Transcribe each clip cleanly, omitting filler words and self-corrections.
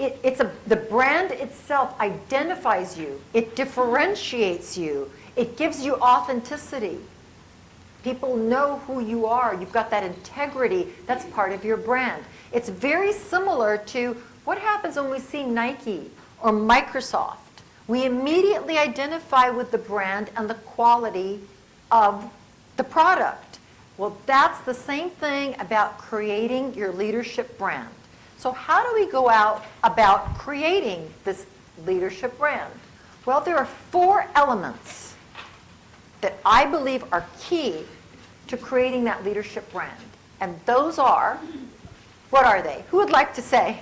the brand itself identifies you. It differentiates you. It gives you authenticity. People know who you are. You've got that integrity. That's part of your brand. It's very similar to what happens when we see Nike or Microsoft. We immediately identify with the brand and the quality of the product. Well, that's the same thing about creating your leadership brand. So how do we go out about creating this leadership brand? Well, there are 4 elements that I believe are key to creating that leadership brand. And those are, what are they? Who would like to say?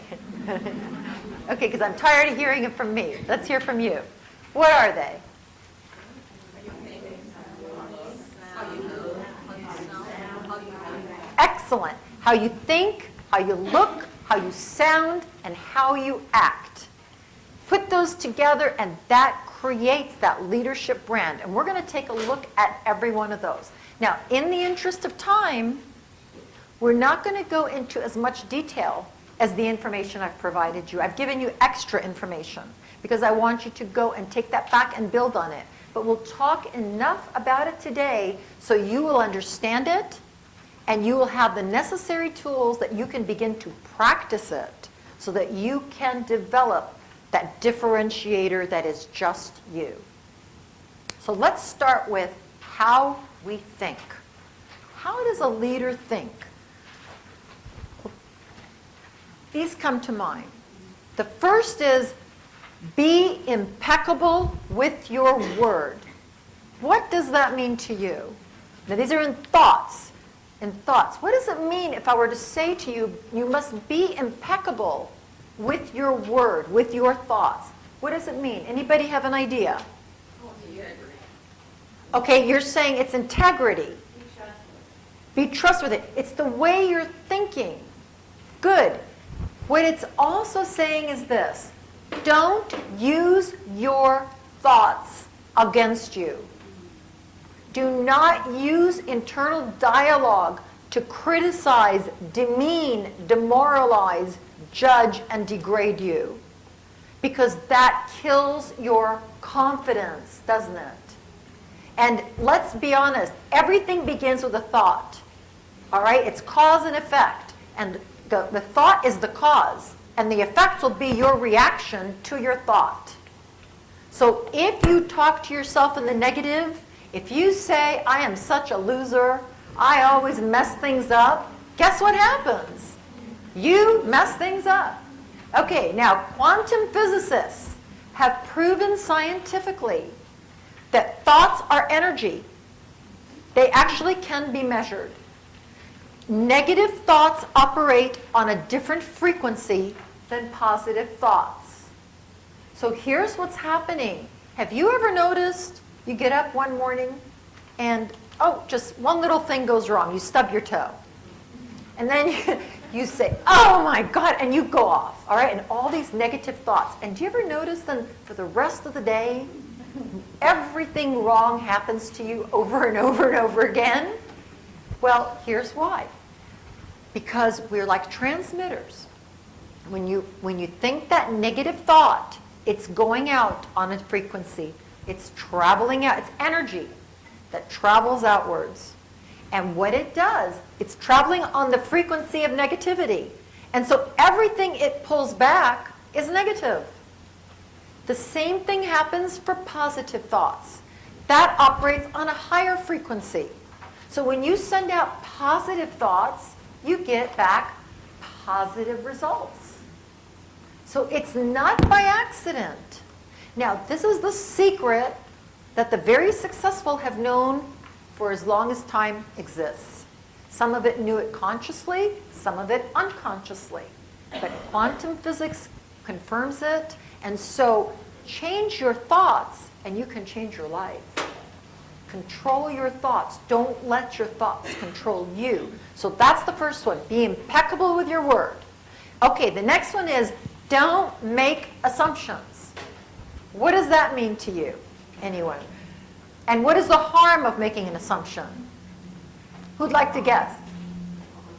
Okay, because I'm tired of hearing it from me. Let's hear from you. What are they? Excellent. How you think, how you look, how you sound, and how you act. Put those together and that creates that leadership brand. And we're going to take a look at every one of those. Now, in the interest of time, we're not going to go into as much detail as the information I've provided you. I've given you extra information because I want you to go and take that back and build on it. But we'll talk enough about it today so you will understand it and you will have the necessary tools that you can begin to practice it so that you can develop that differentiator that is just you. So let's start with how we think. How does a leader think? These come to mind. The first is be impeccable with your word. What does that mean to you? Now these are in thoughts. In thoughts. What does it mean if I were to say to you, you must be impeccable with your word, with your thoughts? What does it mean? Anybody have an idea? Okay, you're saying it's integrity. Be trustworthy. It's the way you're thinking. Good. What it's also saying is this. Don't use your thoughts against you. Do not use internal dialogue to criticize, demean, demoralize, judge, and degrade you. Because that kills your confidence, doesn't it? And let's be honest, everything begins with a thought. All right? It's cause and effect. And the thought is the cause. And the effect will be your reaction to your thought. So if you talk to yourself in the negative, if you say, I am such a loser, I always mess things up, guess what happens? You mess things up. Okay, now quantum physicists have proven scientifically that thoughts are energy. They actually can be measured. Negative thoughts operate on a different frequency than positive thoughts. So here's what's happening. Have you ever noticed you get up one morning and, oh, just one little thing goes wrong. You stub your toe. And then you say, oh my God, and you go off, all right? And all these negative thoughts. And do you ever notice then for the rest of the day, everything wrong happens to you over and over and over again? Well, here's why. Because we're like transmitters. When you think that negative thought, it's going out on a frequency. It's traveling out. It's energy that travels outwards. And what it does, it's traveling on the frequency of negativity. And so everything it pulls back is negative. The same thing happens for positive thoughts. That operates on a higher frequency. So when you send out positive thoughts, you get back positive results. So it's not by accident. Now, this is the secret that the very successful have known for as long as time exists. Some of it knew it consciously, some of it unconsciously. But quantum physics confirms it. And so change your thoughts and you can change your life. Control your thoughts. Don't let your thoughts control you. So that's the first one. Be impeccable with your word. Okay, the next one is don't make assumptions. What does that mean to you? Anyone? And what is the harm of making an assumption? Who'd like to guess?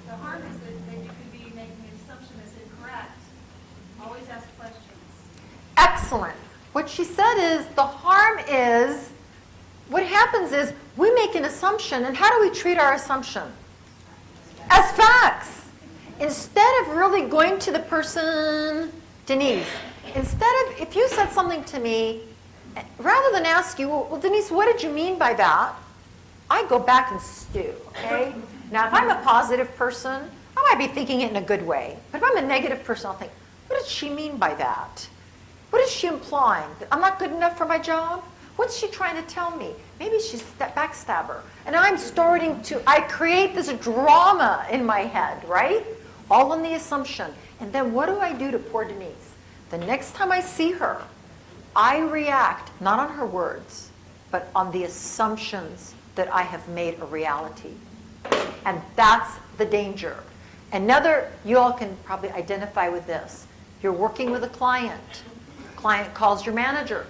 The harm is that you could be making an assumption that's incorrect. Always ask ask questions. Excellent. What she said is the harm is, what happens is we make an assumption, and how do we treat our assumption? As facts. Instead of really going to the person, Denise, if you said something to me, rather than ask you, well, Denise, what did you mean by that? I go back and stew, okay? Now, if I'm a positive person, I might be thinking it in a good way. But if I'm a negative person, I'll think, what did she mean by that? What is she implying? That I'm not good enough for my job? What's she trying to tell me? Maybe she's a backstabber. And I create this drama in my head, right? All on the assumption. And then what do I do to poor Denise? The next time I see her, I react, not on her words, but on the assumptions that I have made a reality. And that's the danger. You all can probably identify with this. You're working with a client. Client calls your manager.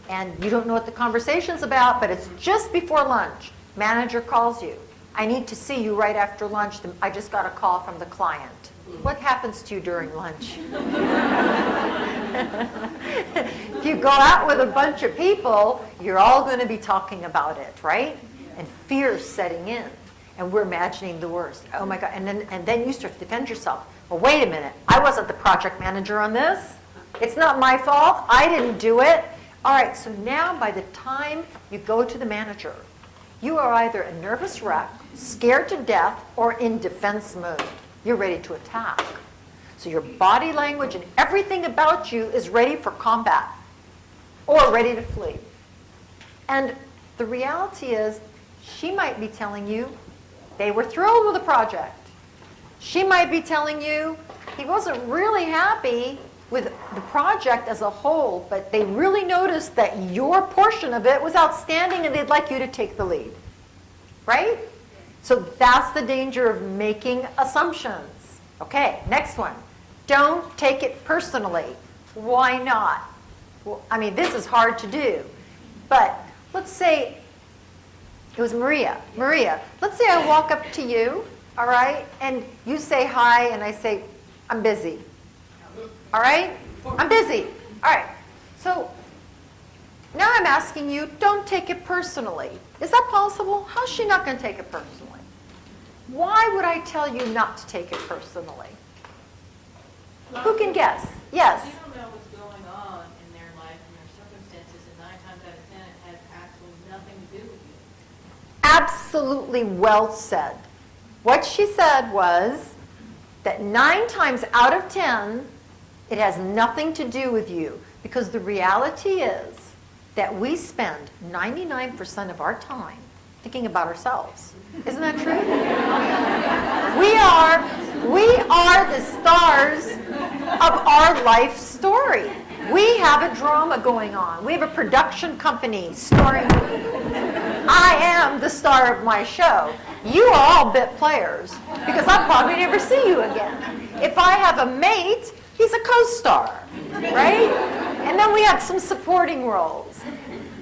And you don't know what the conversation's about, but it's just before lunch. Manager calls you. I need to see you right after lunch. I just got a call from the client. What happens to you during lunch? If you go out with a bunch of people, you're all going to be talking about it, right? And fear's setting in. And we're imagining the worst. Oh my God. And then you start to defend yourself. Well, wait a minute. I wasn't the project manager on this. It's not my fault. I didn't do it. All right, so now by the time you go to the manager, you are either a nervous wreck, scared to death, or in defense mode. You're ready to attack. So your body language and everything about you is ready for combat or ready to flee. And the reality is, she might be telling you they were thrilled with the project. She might be telling you he wasn't really happy with the project as a whole, but they really noticed that your portion of it was outstanding and they'd like you to take the lead. Right? So that's the danger of making assumptions. Okay, next one. Don't take it personally. Why not? Well, I mean, this is hard to do. But let's say it was Maria. Maria, let's say I walk up to you, all right, and you say hi, and I say, I'm busy. All right? I'm busy. All right. So now I'm asking you, don't take it personally. Is that possible? How's she not going to take it personally? Why would I tell you not to take it personally? Who can guess? Yes. You don't know what's going on in their life and their circumstances, and 9 times out of 10 it has absolutely nothing to do with you. Absolutely well said. What she said was that 9 times out of 10, it has nothing to do with you, because the reality is that we spend 99% of our time thinking about ourselves. Isn't that true? We are the stars of our life story. We have a drama going on. We have a production company starring me. I am the star of my show. You are all bit players, because I'll probably never see you again. If I have a mate, he's a co-star, right? And then we have some supporting roles.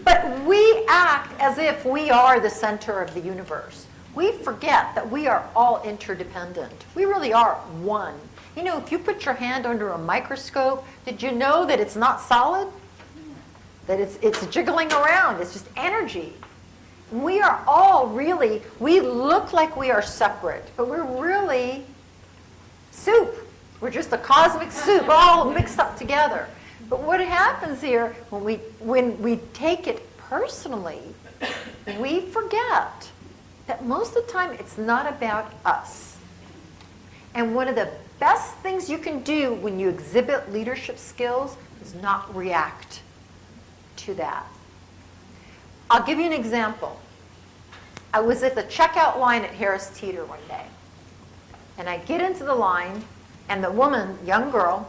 But we act as if we are the center of the universe. We forget that we are all interdependent. We really are one. You know, if you put your hand under a microscope, did you know that it's not solid? That it's jiggling around. It's just energy. We are all really, we look like we are separate, but we're really soup. We're just a cosmic soup, all mixed up together. But what happens here, when we take it personally, we forget that most of the time it's not about us. And one of the best things you can do when you exhibit leadership skills is not react to that. I'll give you an example. I was at the checkout line at Harris Teeter one day. And I get into the line, and the woman, young girl,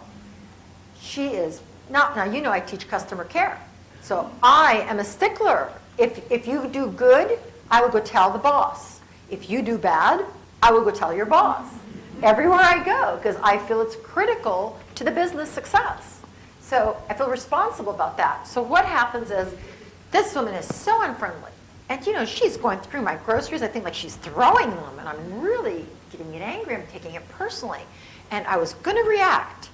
she is not, now you know I teach customer care. So I am a stickler. If you do good, I will go tell the boss. If you do bad, I will go tell your boss. Everywhere I go, because I feel it's critical to the business success. So I feel responsible about that. So what happens is, this woman is so unfriendly. And you know, she's going through my groceries, I think like she's throwing them, and I'm really getting angry, I'm taking it personally. And I was going to react.